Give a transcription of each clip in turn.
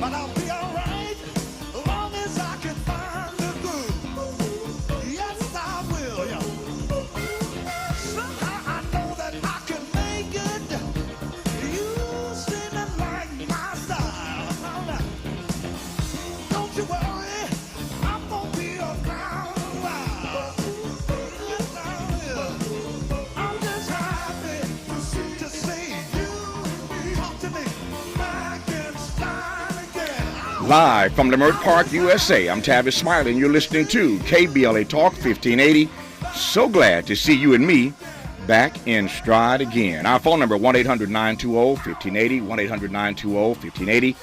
but I'll be alright as long as I can find the groove. Yes, I will. Yeah. Somehow I know that I can make it. You seem to like my style. All right. Don't you worry, I'm gonna be around a while. Yes, I will. I'm just happy to see you talk to me back in style again. Live from Leimert Park, USA, I'm Tavis Smiley, and you're listening to KBLA Talk 1580. So glad to see you and me back in stride again. Our phone number, 1-800-920-1580, 1-800-920-1580.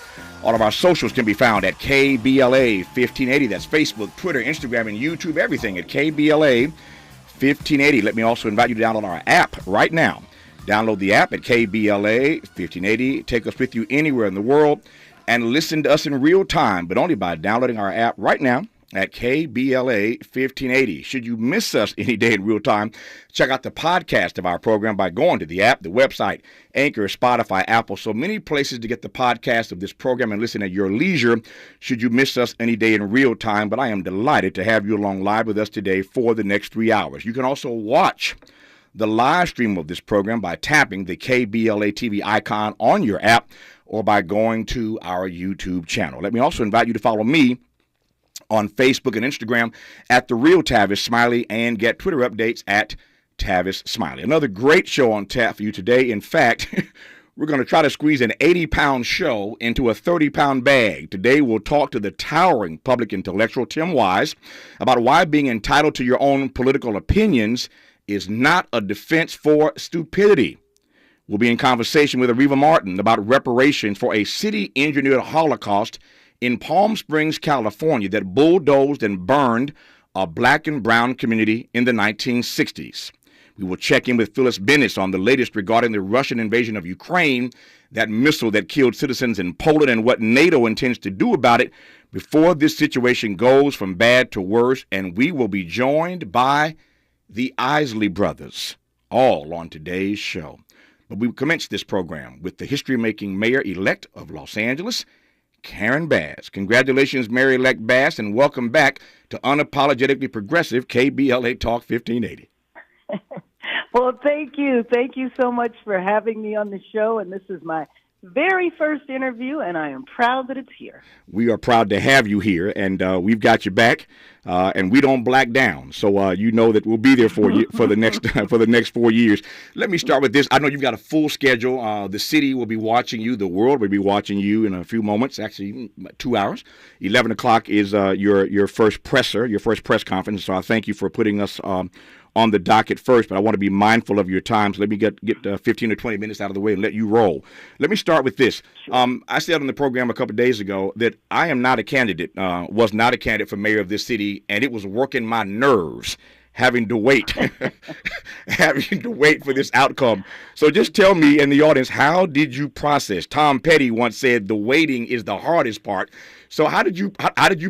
All of our socials can be found at KBLA 1580. That's Facebook, Twitter, Instagram, and YouTube, everything at KBLA 1580. Let me also invite you to download our app right now. Download the app at KBLA 1580. Take us with you anywhere in the world and listen to us in real time, but only by downloading our app right now at KBLA 1580. Should you miss us any day in real time, check out the podcast of our program by going to the app, the website, Anchor, Spotify, Apple, so many places to get the podcast of this program and listen at your leisure should you miss us any day in real time. But I am delighted to have you along live with us today for the next 3 hours. You can also watch the live stream of this program by tapping the KBLA TV icon on your app or by going to our YouTube channel. Let me also invite you to follow me on Facebook and Instagram at The Real Tavis Smiley and get Twitter updates at Tavis Smiley. Another great show on tap for you today. In fact, we're going to try to squeeze an 80-pound show into a 30-pound bag. Today, we'll talk to the towering public intellectual Tim Wise about why being entitled to your own political opinions is not a defense for stupidity. We'll be in conversation with Areva Martin about reparations for a city-engineered Holocaust in Palm Springs, California, that bulldozed and burned a black and brown community in the 1960s. We will check in with Phyllis Bennis on the latest regarding the Russian invasion of Ukraine, that missile that killed citizens in Poland, and what NATO intends to do about it before this situation goes from bad to worse. And we will be joined by the Isley brothers, all on today's show. But we commence this program with the history-making mayor-elect of Los Angeles, Karen Bass. Congratulations, Mayor-elect Bass, and welcome back to Unapologetically Progressive KBLA Talk 1580. Well, thank you. Thank you so much for having me on the show, and this is my very first interview, and I am proud that it's here. We are proud to have you here, and we've got your back, and we don't black down. So you know that we'll be there for you for the next 4 years. Let me start with this. I know you've got a full schedule. The city will be watching you. The world will be watching you in a few moments, actually 2 hours. 11 o'clock is your first press conference. So I thank you for putting us on the docket first, but I want to be mindful of your time, so let me get 15 or 20 minutes out of the way and let you roll. Let me start with this. Sure. I said on the program a couple of days ago that I am not a candidate, was not a candidate for mayor of this city, and it was working my nerves having to wait, for this outcome. So just tell me and the audience, how did you process? Tom Petty once said the waiting is the hardest part. So how did you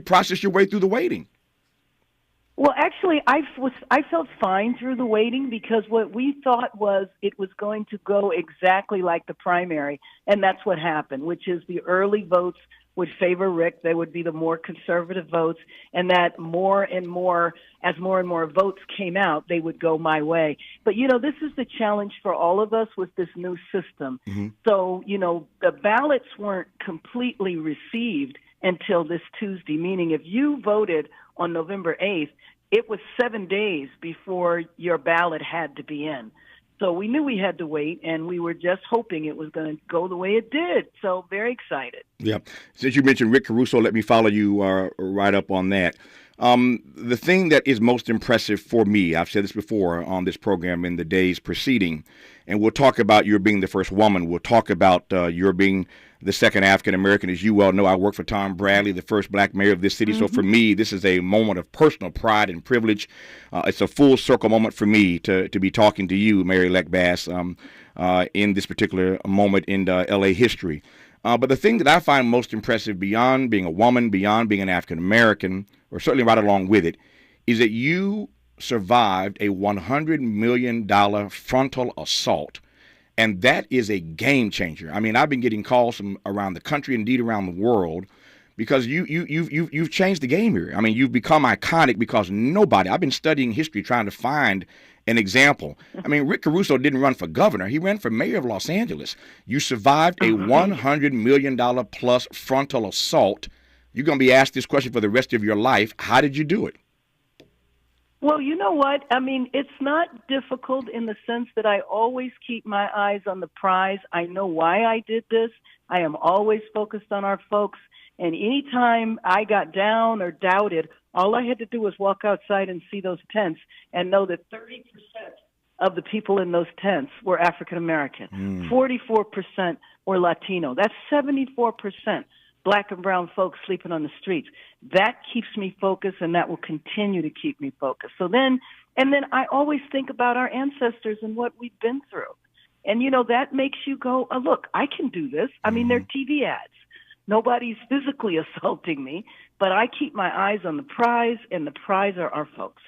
process your way through the waiting? Well, actually, I felt fine through the waiting because what we thought was it was going to go exactly like the primary, and that's what happened, which is the early votes would favor Rick. They would be the more conservative votes, and that more and more votes came out, they would go my way. But, this is the challenge for all of us with this new system. Mm-hmm. So, the ballots weren't completely received until this Tuesday, meaning if you voted on November 8th, it was 7 days before your ballot had to be in. So we knew we had to wait, and we were just hoping it was going to go the way it did. So very excited. Yeah. Since you mentioned Rick Caruso, let me follow you right up on that. The thing that is most impressive for me, I've said this before on this program in the days preceding, and we'll talk about your being the first woman. We'll talk about your being the second African-American. As you well know, I worked for Tom Bradley, the first black mayor of this city. Mm-hmm. So for me, this is a moment of personal pride and privilege. It's a full circle moment for me to be talking to you, Mayor-elect Bass, in this particular moment in L.A. history. But the thing that I find most impressive beyond being a woman, beyond being an African-American, or certainly right along with it, is that you survived a $100 million frontal assault And that is a game changer. I mean, I've been getting calls from around the country, indeed around the world, because you've changed the game here. I mean, you've become iconic because nobody. I've been studying history trying to find an example. I mean, Rick Caruso didn't run for governor. He ran for mayor of Los Angeles. You survived a $100 million plus frontal assault. You're going to be asked this question for the rest of your life. How did you do it? Well, you know what? I mean, it's not difficult in the sense that I always keep my eyes on the prize. I know why I did this. I am always focused on our folks. And anytime I got down or doubted, all I had to do was walk outside and see those tents and know that 30% of the people in those tents were African American. 44% were Latino. That's 74%. Black and brown folks sleeping on the streets. That keeps me focused, and that will continue to keep me focused. So then I always think about our ancestors and what we've been through. And, you know, that makes you go, oh, look, I can do this. I mean, they're TV ads. Nobody's physically assaulting me, but I keep my eyes on the prize, and the prize are our folks.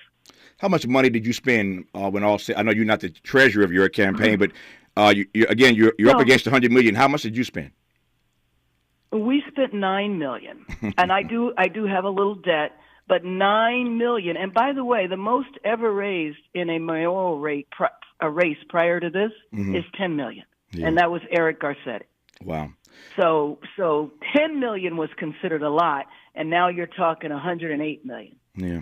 How much money did you spend when all said? I know you're not the treasurer of your campaign, but you're up against $100 million. How much did you spend? We spent $9 million, and I do have a little debt, but $9 million. And by the way, the most ever raised in a mayoral race prior to this is $10 million, and that was Eric Garcetti. Wow. So $10 million was considered a lot, and now you're talking $108 million. Yeah.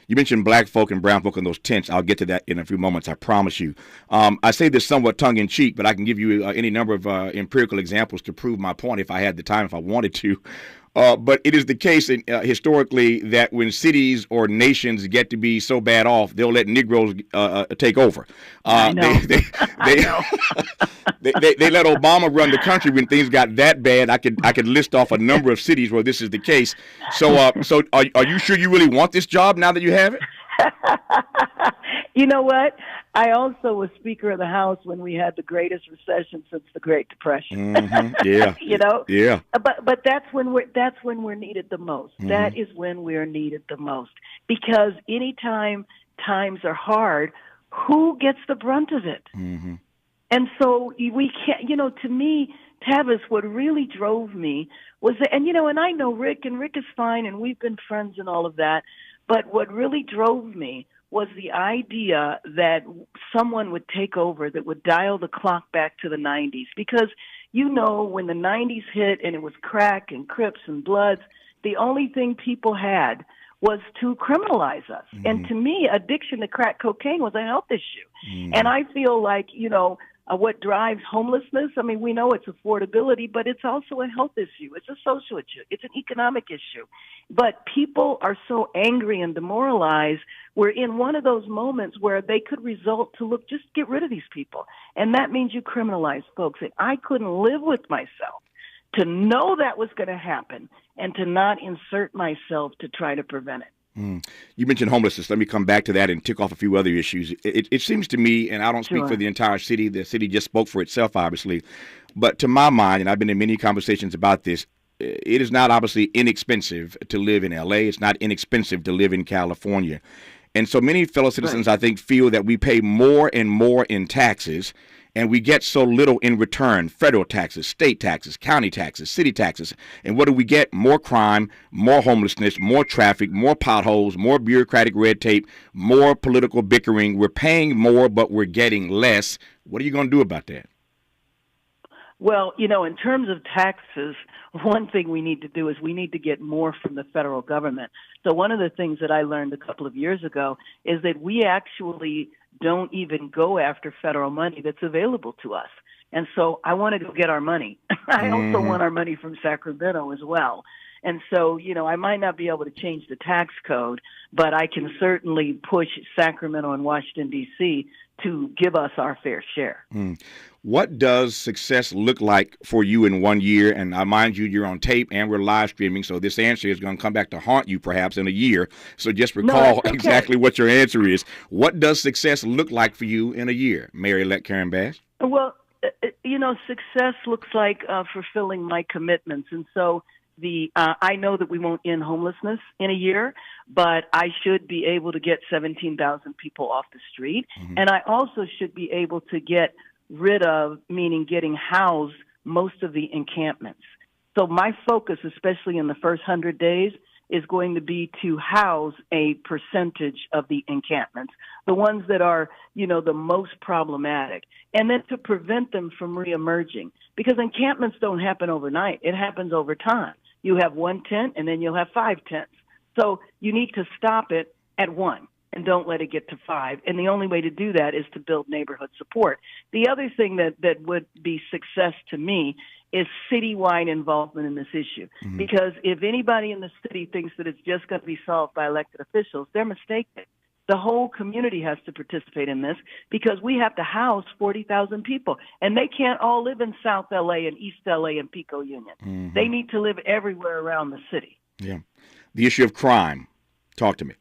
You mentioned black folk and brown folk in those tents. I'll get to that in a few moments, I promise you. I say this somewhat tongue-in-cheek, but I can give you any number of empirical examples to prove my point if I had the time, if I wanted to. But it is the case historically that when cities or nations get to be so bad off, they'll let Negroes take over. I know. They let Obama run the country when things got that bad. I could list off a number of cities where this is the case. So are you sure you really want this job now that you have it? You know what? I also was Speaker of the House when we had the greatest recession since the Great Depression. Yeah. You know. Yeah. But that's when we're needed the most. That is when we're needed the most. Because anytime times are hard, who gets the brunt of it? And so we can't. You know, to me, Tavis, what really drove me was that, and I know Rick, and Rick is fine, and we've been friends and all of that. But what really drove me was the idea that someone would take over that would dial the clock back to the 90s. Because, when the 90s hit and it was crack and Crips and Bloods, the only thing people had was to criminalize us. And to me, addiction to crack cocaine was a health issue. And I feel like, what drives homelessness, I mean, we know it's affordability, but it's also a health issue. It's a social issue. It's an economic issue. But people are so angry and demoralized. We're in one of those moments where they could result to, look, just get rid of these people. And that means you criminalize folks. And I couldn't live with myself to know that was going to happen and to not insert myself to try to prevent it. You mentioned homelessness. Let me come back to that and tick off a few other issues. It seems to me, and I don't speak for the entire city, the city just spoke for itself, obviously, but to my mind, and I've been in many conversations about this, it is not obviously inexpensive to live in LA. It's not inexpensive to live in California. And so many fellow citizens, I think, feel that we pay more and more in taxes, and we get so little in return: federal taxes, state taxes, county taxes, city taxes. And what do we get? More crime, more homelessness, more traffic, more potholes, more bureaucratic red tape, more political bickering. We're paying more, but we're getting less. What are you going to do about that? Well, in terms of taxes, one thing we need to do is we need to get more from the federal government. So one of the things that I learned a couple of years ago is that we actually don't even go after federal money that's available to us. And so I want to go get our money. I also want our money from Sacramento as well. And so, I might not be able to change the tax code, but I can certainly push Sacramento and Washington, D.C. to give us our fair share. What does success look like for you in 1 year? And I mind you, you're on tape and we're live streaming, so this answer is going to come back to haunt you perhaps in a year. So just recall exactly what your answer is. What does success look like for you in a year, Mary-elect Karen Bass? Well, success looks like fulfilling my commitments. And so I know that we won't end homelessness in a year, but I should be able to get 17,000 people off the street. And I also should be able to get rid of, meaning getting housed, most of the encampments. So my focus, especially in the first 100 days, is going to be to house a percentage of the encampments, the ones that are, the most problematic, and then to prevent them from reemerging. Because encampments don't happen overnight. It happens over time. You have one tent, and then you'll have 5 tents. So you need to stop it at 1 and don't let it get to 5. And the only way to do that is to build neighborhood support. The other thing that would be success to me is citywide involvement in this issue. Mm-hmm. Because if anybody in the city thinks that it's just going to be solved by elected officials, they're mistaken. The whole community has to participate in this because we have to house 40,000 people. And they can't all live in South L.A. and East L.A. and Pico Union. Mm-hmm. They need to live everywhere around the city. Yeah. The issue of crime. Talk to me.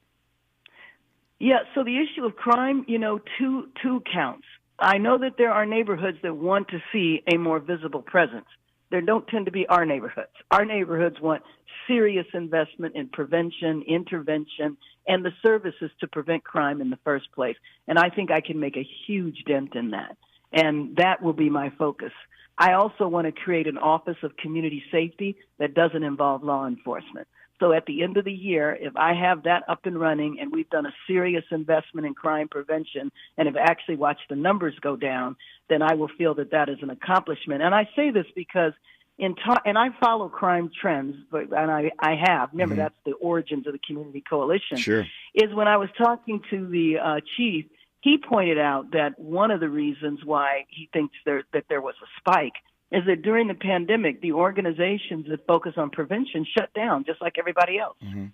Yeah, so the issue of crime, two counts. I know that there are neighborhoods that want to see a more visible presence. There don't tend to be our neighborhoods. Our neighborhoods want serious investment in prevention, intervention, and the services to prevent crime in the first place. And I think I can make a huge dent in that. And that will be my focus. I also want to create an office of community safety that doesn't involve law enforcement. So at the end of the year, if I have that up and running and we've done a serious investment in crime prevention and have actually watched the numbers go down, then I will feel that that is an accomplishment. And I say this because and I follow crime trends, and I have. Remember, mm-hmm. That's the origins of the Community Coalition. Sure. Is when I was talking to the chief, he pointed out that one of the reasons why he thinks that there was a spike is that during the pandemic, the organizations that focus on prevention shut down, just like everybody else. Mm-hmm.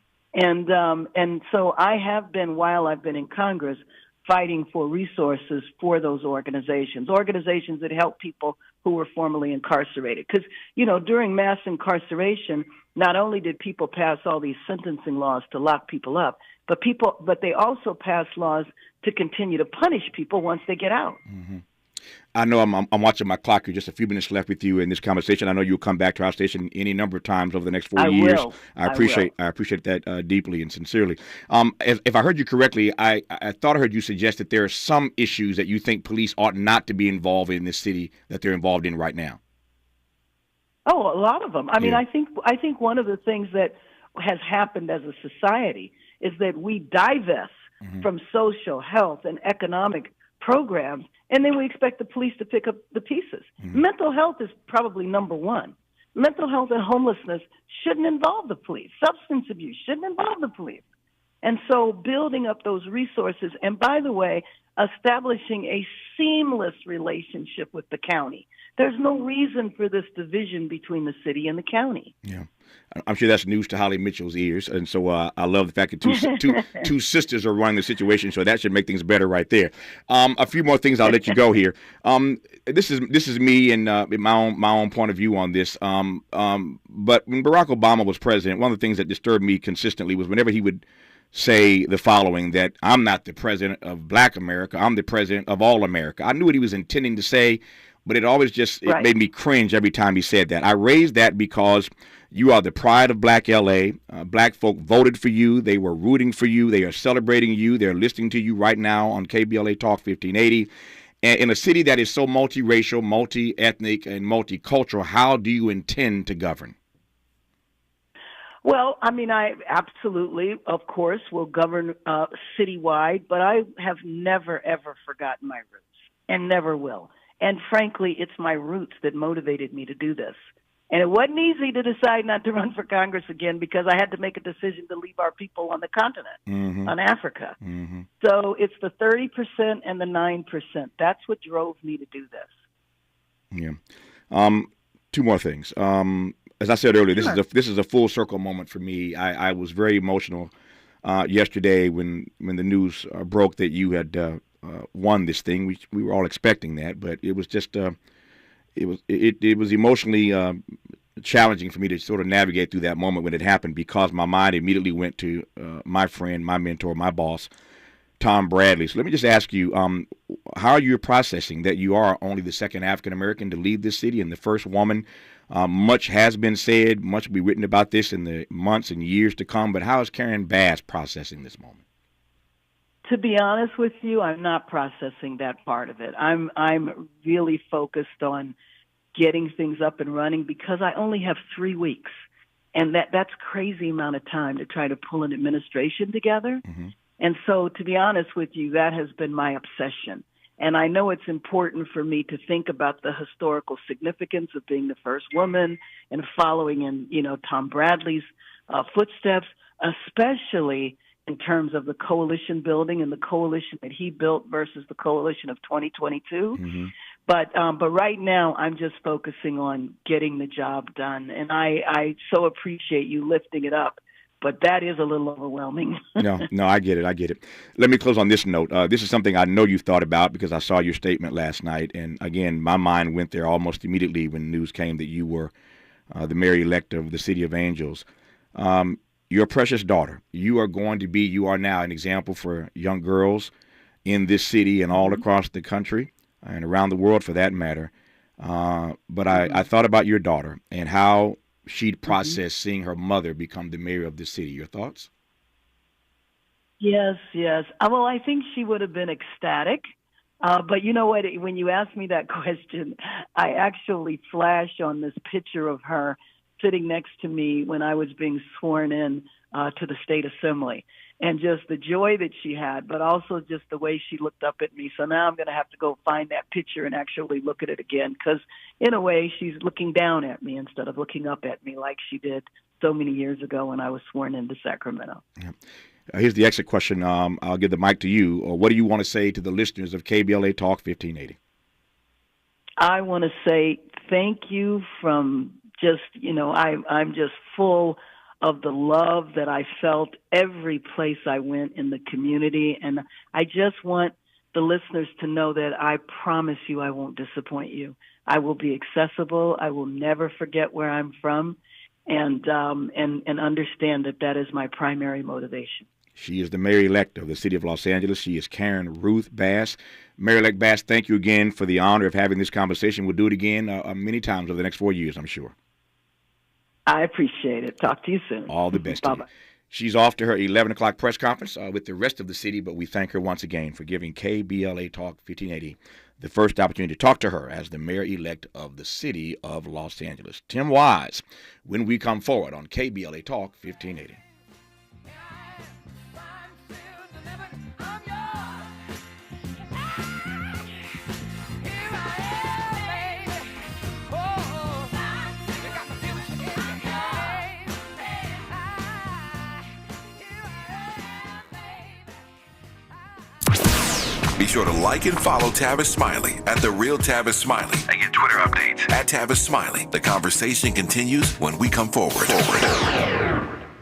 And so I have been, while I've been in Congress, fighting for resources for those organizations that help people who were formerly incarcerated. Because, during mass incarceration, not only did people pass all these sentencing laws to lock people up, but they also passed laws to continue to punish people once they get out. Mm-hmm. I know I'm watching my clock here. Just a few minutes left with you in this conversation. I know you'll come back to our station any number of times over the next 4 years. I appreciate that deeply and sincerely. If I heard you correctly, I thought I heard you suggest that there are some issues that you think police ought not to be involved in this city that they're involved in right now. Oh, a lot of them. I mean, I think one of the things that has happened as a society is that we divest mm-hmm. from social, health, and economic programs, and then we expect the police to pick up the pieces. Mm-hmm. Mental health is probably number one. Mental health and homelessness shouldn't involve the police. Substance abuse shouldn't involve the police. And so building up those resources, and by the way, establishing a seamless relationship with the county. There's no reason for this division between the city and the county. Yeah. I'm sure that's news to Holly Mitchell's ears, and so I love the fact that two sisters are running the situation, so that should make things better right there. A few more things, I'll let you go here. This is me and my own point of view on this. But when Barack Obama was president, one of the things that disturbed me consistently was whenever he would say the following, that I'm not the president of Black America, I'm the president of all America. I knew what he was intending to say, but it always just made me cringe every time he said that. I raised that because you are the pride of Black L.A. Black folk voted for you. They were rooting for you. They are celebrating you. They're listening to you right now on KBLA Talk 1580. And in a city that is so multiracial, multi-ethnic, and multicultural, how do you intend to govern? Well, I mean, I absolutely, of course, will govern citywide, but I have never, ever forgotten my roots and never will. And frankly, it's my roots that motivated me to do this. And it wasn't easy to decide not to run for Congress again because I had to make a decision to leave our people on the continent, mm-hmm. on Africa. Mm-hmm. So it's the 30% and the 9%. That's what drove me to do this. Yeah. Two more things. As I said earlier, sure. this is a full circle moment for me. I was very emotional yesterday when the news broke that you had won this thing. We were all expecting that, but it was just it was emotionally challenging for me to sort of navigate through that moment when it happened, because my mind immediately went to my friend, my mentor, my boss, Tom Bradley. So let me just ask you, how are you processing that you are only the second African American to lead this city and the first woman? Much has been said, much will be written about this in the months and years to come, but how is Karen Bass processing this moment? To be honest with you, I'm not processing that part of it. I'm really focused on getting things up and running because I only have 3 weeks. And that's crazy amount of time to try to pull an administration together. Mm-hmm. And so, to be honest with you, that has been my obsession. And I know it's important for me to think about the historical significance of being the first woman and following in, Tom Bradley's footsteps, especially in terms of the coalition building and the coalition that he built versus the coalition of 2022. Mm-hmm. But right now, I'm just focusing on getting the job done. And I so appreciate you lifting it up. But that is a little overwhelming. No, I get it. Let me close on this note. This is something I know you've thought about because I saw your statement last night. And, again, my mind went there almost immediately when news came that you were the mayor-elect of the City of Angels. Your precious daughter, you are now an example for young girls in this city and all across the country and around the world for that matter. But I thought about your daughter and how she'd process seeing her mother become the mayor of the city. Your thoughts? Yes. Well, I think she would have been ecstatic. But you know what? When you asked me that question, I actually flashed on this picture of her sitting next to me when I was being sworn in to the state assembly. And just the joy that she had, but also just the way she looked up at me. So now I'm going to have to go find that picture and actually look at it again because, in a way, she's looking down at me instead of looking up at me like she did so many years ago when I was sworn into Sacramento. Yeah. Here's the exit question. I'll give the mic to you. What do you want to say to the listeners of KBLA Talk 1580? I want to say thank you from just, I'm just full of the love that I felt every place I went in the community. And I just want the listeners to know that I promise you I won't disappoint you. I will be accessible. I will never forget where I'm from and understand that is my primary motivation. She is the mayor-elect of the city of Los Angeles. She is Karen Ruth Bass. Mayor-elect Bass, thank you again for the honor of having this conversation. We'll do it again many times over the next 4 years, I'm sure. I appreciate it. Talk to you soon. All the best. Bye-bye. She's off to her 11 o'clock press conference with the rest of the city, but we thank her once again for giving KBLA Talk 1580 the first opportunity to talk to her as the mayor-elect of the city of Los Angeles. Tim Wise, when we come forward on KBLA Talk 1580. Be sure to like and follow Tavis Smiley at The Real Tavis Smiley and get Twitter updates at Tavis Smiley. The conversation continues when we come forward.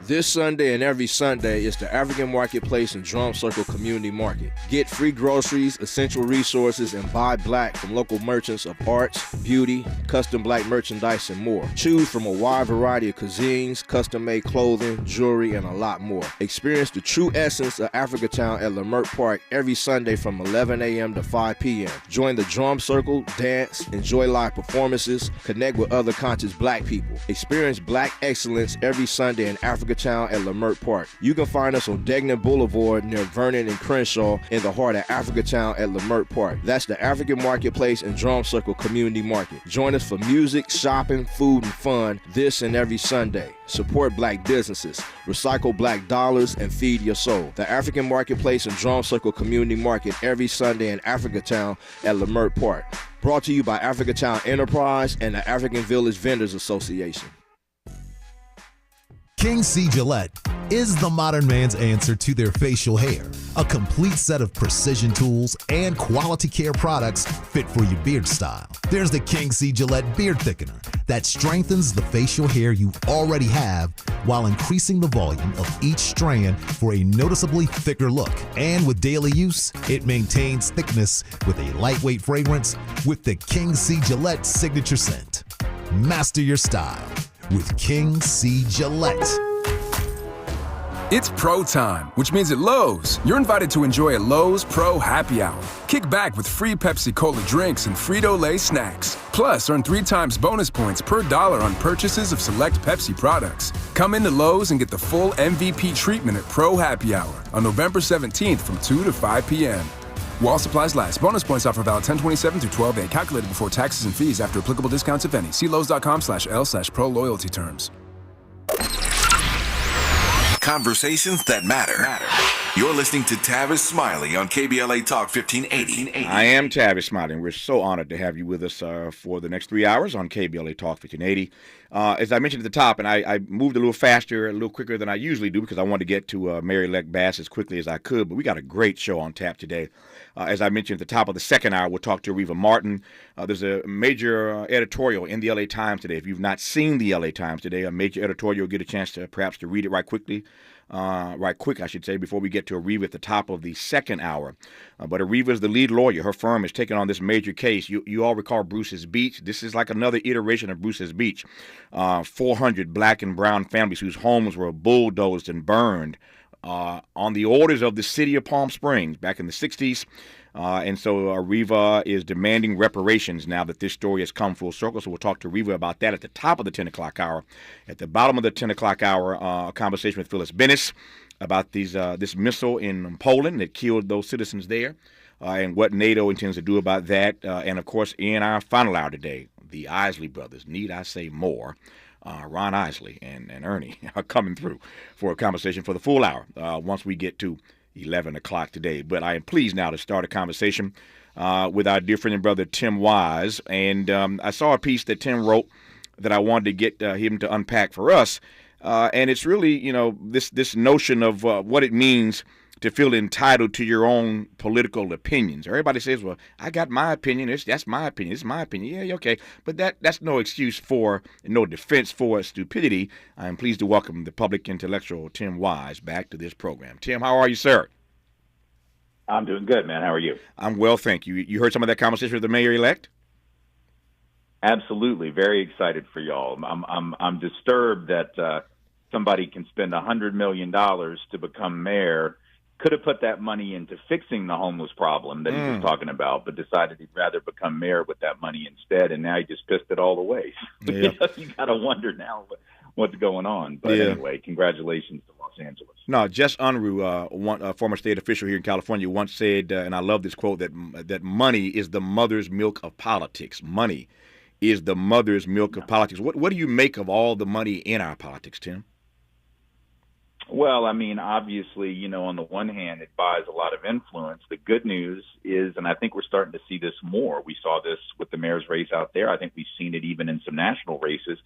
This Sunday and every Sunday is the African Marketplace and Drum Circle Community Market. Get free groceries, essential resources, and buy black from local merchants of arts, beauty, custom black merchandise, and more. Choose from a wide variety of cuisines, custom-made clothing, jewelry, and a lot more. Experience the true essence of Africatown at Leimert Park every Sunday from 11 a.m. to 5 p.m. Join the Drum Circle, dance, enjoy live performances, connect with other conscious black people. Experience black excellence every Sunday in Africatown at Leimert Park. You can find us on Degnan Boulevard near Vernon and Crenshaw in the heart of Africatown at Leimert Park. That's the African Marketplace and Drum Circle Community Market. Join us for music, shopping, food, and fun this and every Sunday. Support black businesses, recycle black dollars, and feed your soul. The African Marketplace and Drum Circle Community Market every Sunday in Africatown at Leimert Park. Brought to you by Africatown Enterprise and the African Village Vendors Association. King C. Gillette is the modern man's answer to their facial hair. A complete set of precision tools and quality care products fit for your beard style. There's the King C. Gillette Beard Thickener that strengthens the facial hair you already have while increasing the volume of each strand for a noticeably thicker look. And with daily use, it maintains thickness with a lightweight fragrance with the King C. Gillette signature scent. Master your style with King C. Gillette. It's Pro Time, which means at Lowe's, you're invited to enjoy a Lowe's Pro Happy Hour. Kick back with free Pepsi Cola drinks and Frito-Lay snacks. Plus, earn 3 times bonus points per dollar on purchases of select Pepsi products. Come into Lowe's and get the full MVP treatment at Pro Happy Hour on November 17th from 2 to 5 p.m. While supplies last. Bonus points offer valid 10/27 through 12/8. Calculated before taxes and fees after applicable discounts, if any. See Lowes.com/L/pro loyalty terms. Conversations that matter. You're listening to Tavis Smiley on KBLA Talk 1580. I am Tavis Smiley, and we're so honored to have you with us for the next 3 hours on KBLA Talk 1580. As I mentioned at the top, and I moved a little faster, a little quicker than I usually do because I wanted to get to Mary-elect Bass as quickly as I could, but we got a great show on tap today. As I mentioned at the top of the second hour, we'll talk to Reva Martin. There's a major editorial in the LA Times today. If you've not seen the LA Times today, a major editorial, you'll get a chance to perhaps to read it right quick, before we get to Areva at the top of the second hour. But Areva is the lead lawyer. Her firm is taking on this major case. You all recall Bruce's Beach. This is like another iteration of Bruce's Beach. 400 black and brown families whose homes were bulldozed and burned on the orders of the city of Palm Springs back in the 60s. And so Areva is demanding reparations now that this story has come full circle. So we'll talk to Areva about that at the top of the 10 o'clock hour. At the bottom of the 10 o'clock hour, a conversation with Phyllis Bennis about this missile in Poland that killed those citizens there and what NATO intends to do about that. And, of course, in our final hour today, the Isley brothers, need I say more, Ron Isley and Ernie are coming through for a conversation for the full hour once we get to 11 o'clock today. But I am pleased now to start a conversation with our dear friend and brother Tim Wise. And I saw a piece that Tim wrote that I wanted to get him to unpack for us. And it's really, this notion of what it means to feel entitled to your own political opinions. Everybody says, well, I got my opinion. That's my opinion. It's my opinion. Yeah, okay. But that's no excuse for, no defense for stupidity. I'm pleased to welcome the public intellectual Tim Wise back to this program. Tim, how are you, sir? I'm doing good, man. How are you? I'm well, thank you. You heard some of that conversation with the mayor-elect? Absolutely. Very excited for y'all. I'm disturbed that somebody can spend $100 million to become mayor. Could have put that money into fixing the homeless problem that he was talking about, but decided he'd rather become mayor with that money instead, and now he just pissed it all away. Yeah. You got to wonder now what's going on. But anyway, congratulations to Los Angeles. No, Jess Unruh, one former state official here in California, once said, and I love this quote, that money is the mother's milk of politics. Money is the mother's milk of politics. What do you make of all the money in our politics, Tim? Well, I mean, obviously, on the one hand, it buys a lot of influence. The good news is, and I think we're starting to see this more, we saw this with the mayor's race out there. I think we've seen it even in some national races,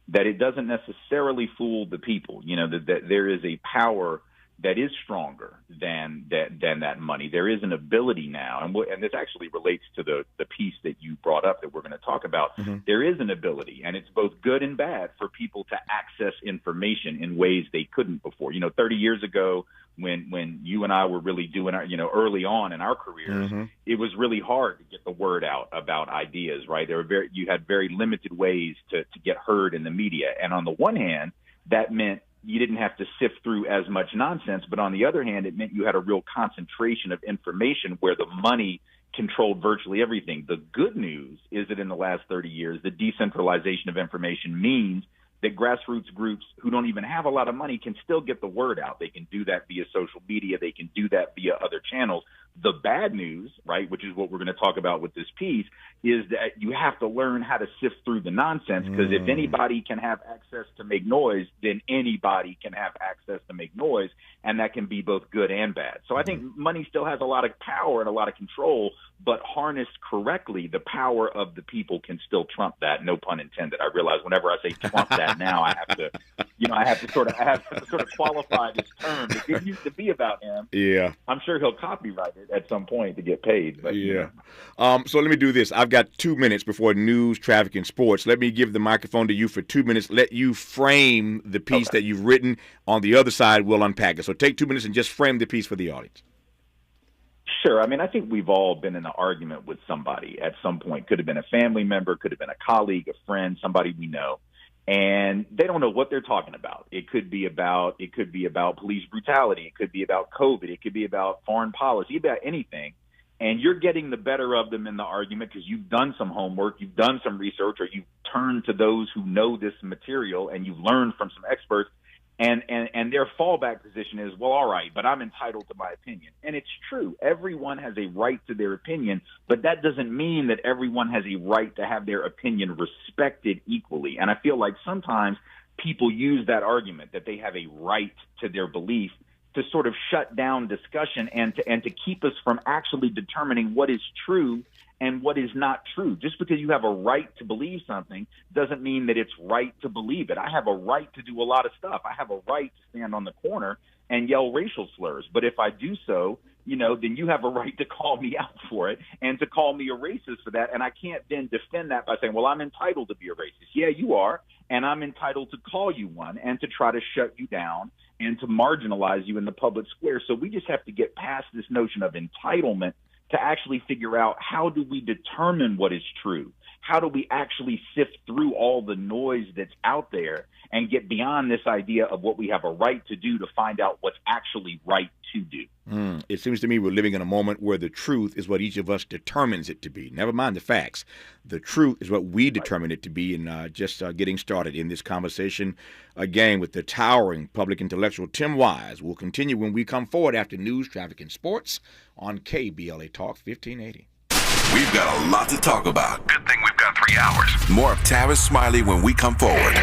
that it doesn't necessarily fool the people. That there is a power that is stronger than that money. There is an ability now, and this actually relates to the piece that you brought up that we're going to talk about. Mm-hmm. There is an ability, and it's both good and bad for people to access information in ways they couldn't before. 30 years ago, when you and I were really doing our, early on in our careers, it was really hard to get the word out about ideas, right? You had very limited ways to get heard in the media. And on the one hand, that meant you didn't have to sift through as much nonsense. But on the other hand, it meant you had a real concentration of information where the money controlled virtually everything. The good news is that in the last 30 years, the decentralization of information means that grassroots groups who don't even have a lot of money can still get the word out. They can do that via social media. They can do that via other channels. The bad news, right, which is what we're going to talk about with this piece, is that you have to learn how to sift through the nonsense, because if anybody can have access to make noise, then anybody can have access to make noise, and that can be both good and bad. So I think money still has a lot of power and a lot of control, but harnessed correctly, the power of the people can still trump that. No pun intended. I realize whenever I say trump that now, I have to sort of qualify this term. It didn't used to be about him. Yeah. I'm sure he'll copyright it at some point to get paid. But, yeah. So let me do this. I've got 2 minutes before news, traffic, and sports. Let me give the microphone to you for 2 minutes. Let you frame the piece that you've written. On the other side, we'll unpack it. So take 2 minutes and just frame the piece for the audience. Sure. I mean, I think we've all been in an argument with somebody at some point. Could have been a family member, could have been a colleague, a friend, somebody we know. and they don't know what they're talking about. It could be about police brutality. It could be about COVID. It could be about foreign policy, about anything. And you're getting the better of them in the argument because you've done some homework, you've done some research, or you've turned to those who know this material and you've learned from some experts. And their fallback position is, well, all right, but I'm entitled to my opinion. And it's true. Everyone has a right to their opinion, but that doesn't mean that everyone has a right to have their opinion respected equally. And I feel like sometimes people use that argument that they have a right to their belief to sort of shut down discussion and to keep us from actually determining what is true and what is not true. Just because you have a right to believe something doesn't mean that it's right to believe it. I have a right to do a lot of stuff. I have a right to stand on the corner and yell racial slurs. But if I do so, then you have a right to call me out for it and to call me a racist for that. And I can't then defend that by saying, well, I'm entitled to be a racist. Yeah, you are. And I'm entitled to call you one and to try to shut you down and to marginalize you in the public square. So we just have to get past this notion of entitlement to actually figure out, how do we determine what is true? How do we actually sift through all the noise that's out there and get beyond this idea of what we have a right to do to find out what's actually right to do? It seems to me we're living in a moment where the truth is what each of us determines it to be. Never mind the facts. The truth is what we determine it to be. And just getting started in this conversation again with the towering public intellectual Tim Wise. We'll continue when we come forward after news, traffic, and sports on KBLA Talk 1580. We've got a lot to talk about. Good thing we've got 3 hours. More of Tavis Smiley when we come forward.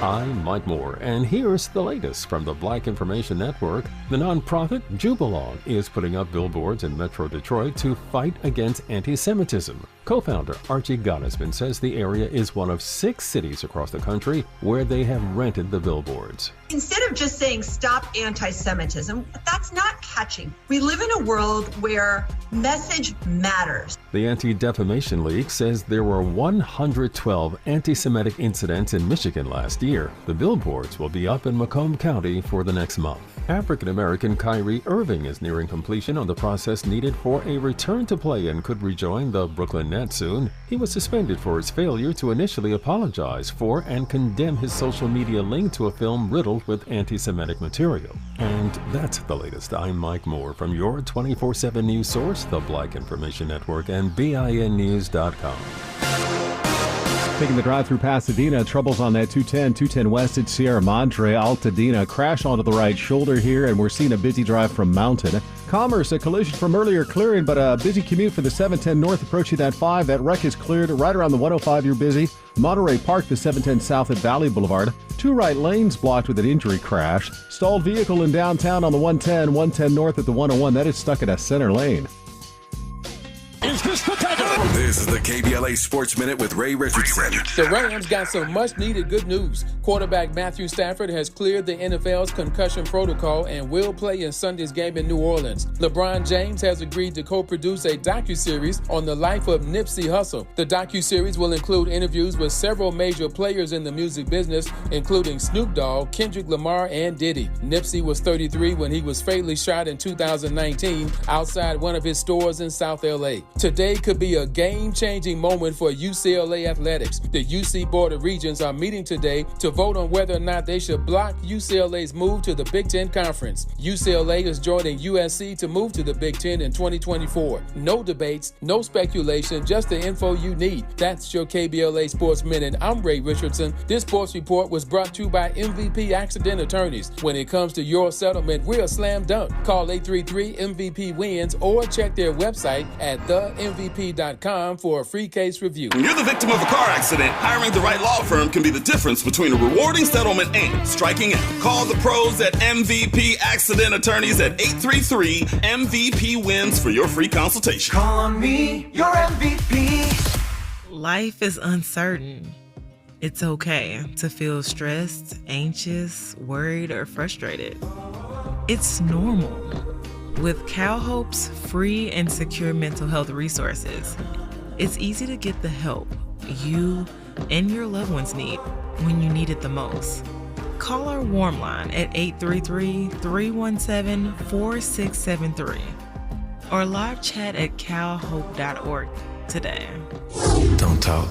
I'm Mike Moore, and here's the latest from the Black Information Network. The nonprofit Jubalong is putting up billboards in Metro Detroit to fight against anti-Semitism. Co-founder Archie Gottesman says the area is one of 6 cities across the country where they have rented the billboards. Instead of just saying stop anti-Semitism, that's not catching. We live in a world where message matters. The Anti-Defamation League says there were 112 anti-Semitic incidents in Michigan last year. The billboards will be up in Macomb County for the next month. African-American Kyrie Irving is nearing completion on the process needed for a return to play and could rejoin the Brooklyn Nets soon. He was suspended for his failure to initially apologize for and condemn his social media link to a film riddled with anti-Semitic material. And that's the latest. I'm Mike Moore from your 24/7 news source, the Black Information Network, and BINnews.com. Taking the drive through Pasadena, troubles on that 210 west at Sierra Madre, Altadena. Crash onto the right shoulder here, and we're seeing a busy drive from Mountain. Commerce, a collision from earlier clearing, but a busy commute for the 710 north approaching that 5. That wreck is cleared right around the 105. You're busy. Monterey Park, the 710 south at Valley Boulevard. 2 right lanes blocked with an injury crash. Stalled vehicle in downtown on the 110 north at the 101. That is stuck in a center lane. Is this the title? This is the KBLA Sports Minute with Ray Richardson. The Rams got some much-needed good news. Quarterback Matthew Stafford has cleared the NFL's concussion protocol and will play in Sunday's game in New Orleans. LeBron James has agreed to co-produce a docuseries on the life of Nipsey Hussle. The docuseries will include interviews with several major players in the music business, including Snoop Dogg, Kendrick Lamar, and Diddy. Nipsey was 33 when he was fatally shot in 2019 outside one of his stores in South LA. Today could be a game-changing moment for UCLA athletics. The UC Board of Regents are meeting today to vote on whether or not they should block UCLA's move to the Big Ten Conference. UCLA is joining USC to move to the Big Ten in 2024. No debates, no speculation, just the info you need. That's your KBLA Sports Minute. I'm Ray Richardson. This sports report was brought to you by MVP Accident Attorneys. When it comes to your settlement, we're a slam dunk. Call 833-MVP-WINS or check their website at themvp.com for a free case review. When you're the victim of a car accident, hiring the right law firm can be the difference between a rewarding settlement and striking out. Call the pros at MVP Accident Attorneys at 833-MVP-WINS for your free consultation. Call on me, your MVP. Life is uncertain. It's okay to feel stressed, anxious, worried, or frustrated. It's normal. With CalHope's free and secure mental health resources, it's easy to get the help you and your loved ones need when you need it the most. Call our warm line at 833-317-4673 or live chat at calhope.org today. Don't talk,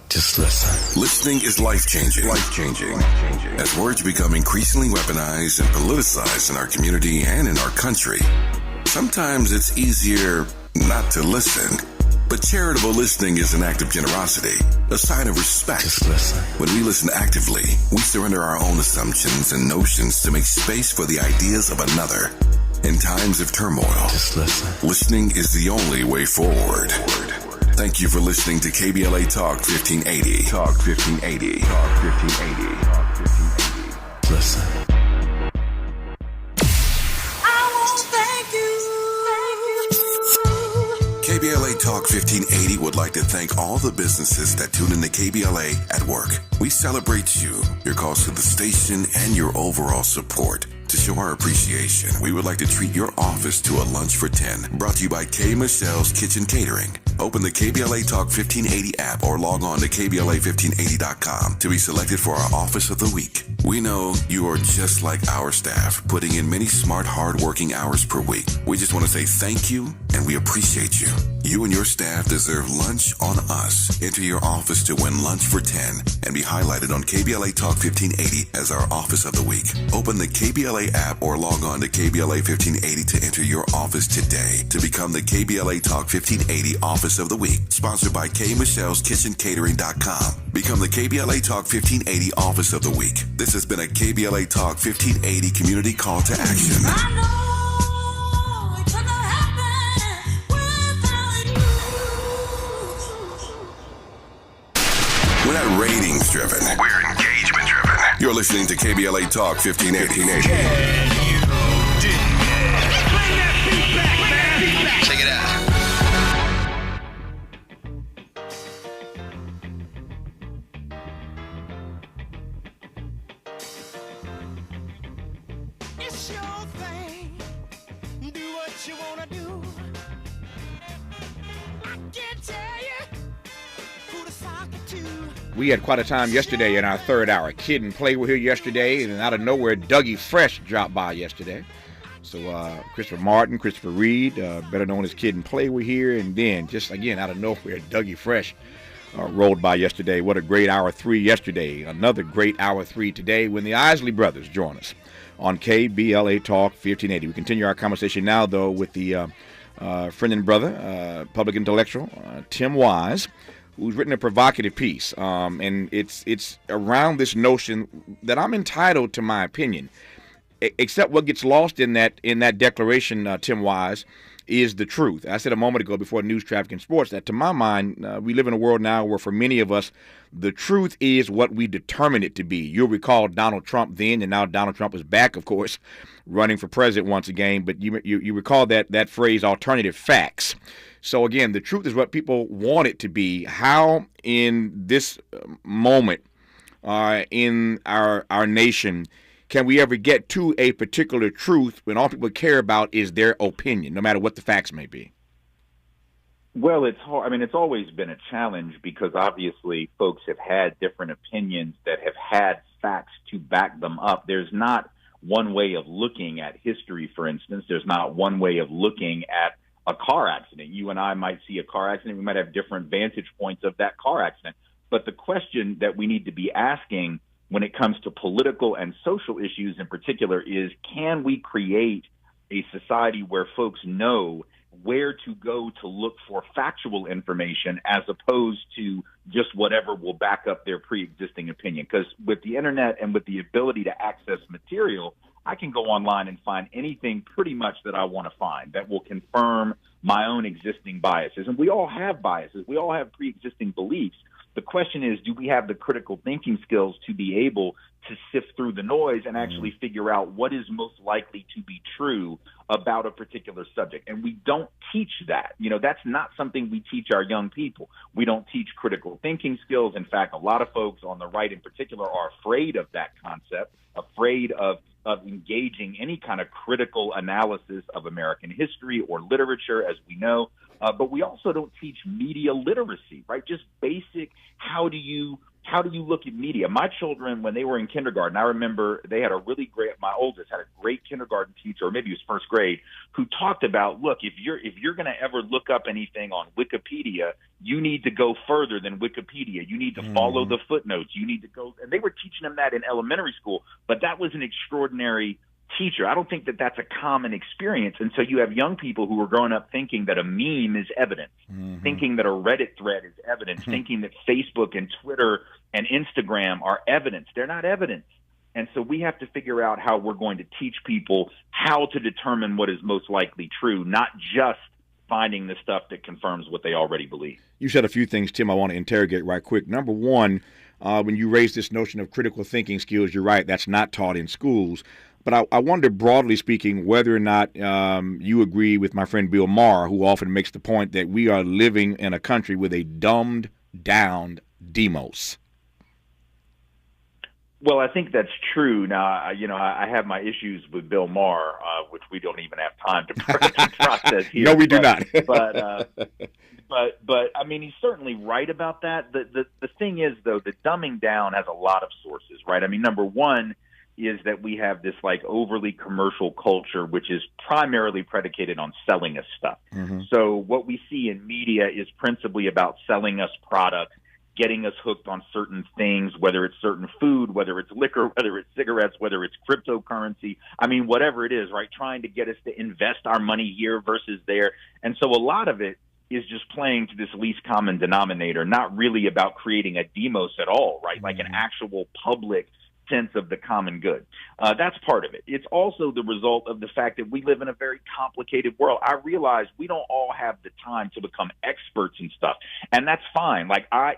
Just listen. Listening is life-changing. Life-changing. As words become increasingly weaponized and politicized in our community and in our country, sometimes it's easier not to listen. But charitable listening is an act of generosity, a sign of respect. Just listen. When we listen actively, we surrender our own assumptions and notions to make space for the ideas of another. In times of turmoil, just listen. Listening is the only way forward. Thank you for listening to KBLA Talk 1580. Talk 1580. Talk 1580. Talk 1580. Listen. KBLA Talk 1580 would like to thank all the businesses that tune in to KBLA at work. We celebrate you, your calls to the station, and your overall support. To show our appreciation, we would like to treat your office to a lunch for 10, brought to you by K. Michelle's Kitchen Catering. Open the KBLA Talk 1580 app or log on to KBLA1580.com to be selected for our Office of the Week. We know you are just like our staff, putting in many smart, hard-working hours per week. We just want to say thank you, and we appreciate you. You and your staff deserve lunch on us. Enter your office to win lunch for 10 and be highlighted on KBLA Talk 1580 as our Office of the Week. Open the KBLA app or log on to KBLA 1580 to enter your office today to become the KBLA Talk 1580 Office of the Week, sponsored by K. Michelle's Kitchen Catering.com. Become the KBLA Talk 1580 Office of the Week. This has been a KBLA Talk 1580 community call to action. We're not ratings driven. We're engagement driven. You're listening to KBLA Talk 1580. Check it out. It's your thing. Do what you wanna do. I can't tell you who to sock it to. We had quite a time yesterday in our third hour. Kid and Play were here yesterday, and out of nowhere, Dougie Fresh dropped by yesterday. So Christopher Martin, Christopher Reed, better known as Kid and Play, were here. And then, just again, out of nowhere, Dougie Fresh rolled by yesterday. What a great hour 3 yesterday. Another great hour 3 today when the Isley Brothers join us on KBLA Talk 1580. We continue our conversation now, though, with the friend and brother, public intellectual, Tim Wise, who's written a provocative piece, and it's around this notion that I'm entitled to my opinion, except what gets lost in that declaration, Tim Wise, is the truth. I said a moment ago before news, traffic, and sports that to my mind, we live in a world now where for many of us, the truth is what we determine it to be. You'll recall Donald Trump then, and now Donald Trump is back, of course, running for president once again, but you recall that phrase, alternative facts. So again, the truth is what people want it to be. How in this moment in our nation can we ever get to a particular truth when all people care about is their opinion, no matter what the facts may be? Well, it's hard. I mean, it's always been a challenge because obviously folks have had different opinions that have had facts to back them up. There's not one way of looking at history, for instance. There's not one way of looking at a car accident. You and I might see a car accident. We might have different vantage points of that car accident. But the question that we need to be asking when it comes to political and social issues in particular is, can we create a society where folks know where to go to look for factual information as opposed to just whatever will back up their pre-existing opinion? Because with the internet and with the ability to access material, I can go online and find anything pretty much that I want to find that will confirm my own existing biases. And we all have biases. We all have pre-existing beliefs. The question is, do we have the critical thinking skills to be able to sift through the noise and actually figure out what is most likely to be true about a particular subject? And we don't teach that. You know, that's not something we teach our young people. We don't teach critical thinking skills. In fact, a lot of folks on the right in particular are afraid of that concept, afraid of engaging any kind of critical analysis of American history or literature, as we know. But we also don't teach media literacy, right? Just basic, how do you how do you look at media? My children, when they were in kindergarten, I remember they had my oldest had a great kindergarten teacher, or maybe it was first grade, who talked about, look, if you're going to ever look up anything on Wikipedia, you need to go further than Wikipedia. You need to follow the footnotes. You need to go, and they were teaching them that in elementary school, but that was an extraordinary teacher. I don't think that that's a common experience. And so you have young people who are growing up thinking that a meme is evidence, thinking that a Reddit thread is evidence, thinking that Facebook and Twitter and Instagram are evidence. They're not evidence. And so we have to figure out how we're going to teach people how to determine what is most likely true, not just finding the stuff that confirms what they already believe. You said a few things, Tim, I want to interrogate right quick. Number one, when you raise this notion of critical thinking skills, you're right, that's not taught in schools. But I wonder, broadly speaking, whether or not you agree with my friend Bill Maher, who often makes the point that we are living in a country with a dumbed-down demos. Well, I think that's true. Now, I have my issues with Bill Maher, which we don't even have time to process here. No, we do not. But I mean, he's certainly right about that. The thing is, though, the dumbing down has a lot of sources, right? I mean, number one is that we have this like overly commercial culture, which is primarily predicated on selling us stuff. So what we see in media is principally about selling us products, getting us hooked on certain things, whether it's certain food, whether it's liquor, whether it's cigarettes, whether it's cryptocurrency. I mean, whatever it is, right? Trying to get us to invest our money here versus there. And so a lot of it is just playing to this least common denominator, not really about creating a demos at all, right? Like an actual public sense of the common good. That's part of it. It's also the result of the fact that we live in a very complicated world. I realize we don't all have the time to become experts in stuff, and that's fine. Like as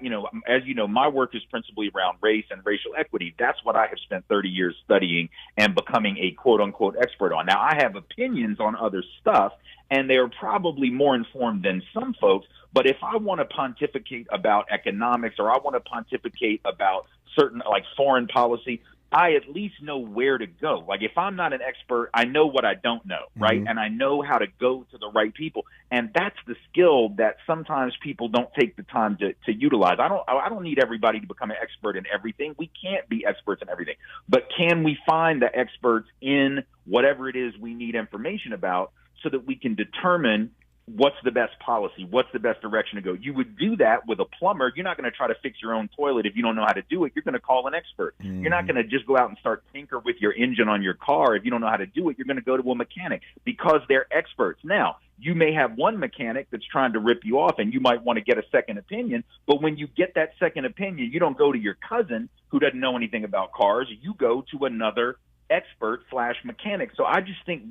you know, my work is principally around race and racial equity. That's what I have spent 30 years studying and becoming a quote unquote expert on. Now, I have opinions on other stuff, and they are probably more informed than some folks. But if I want to pontificate about economics, or I want to pontificate about certain like foreign policy, I at least know where to go. Like if I'm not an expert, I know what I don't know, right? And I know how to go to the right people. And that's the skill that sometimes people don't take the time to utilize. I don't need everybody to become an expert in everything. We can't be experts in everything. But can we find the experts in whatever it is we need information about so that we can determine what's the best policy, what's the best direction to go? You would do that with a plumber. You're not going to try to fix your own toilet if you don't know how to do it. You're going to call an expert. You're not going to just go out and start tinker with your engine on your car. If you don't know how to do it, you're going to go to a mechanic because they're experts. Now, you may have one mechanic that's trying to rip you off, and you might want to get a second opinion. But when you get that second opinion, you don't go to your cousin who doesn't know anything about cars. You go to another expert / mechanic. So I just think,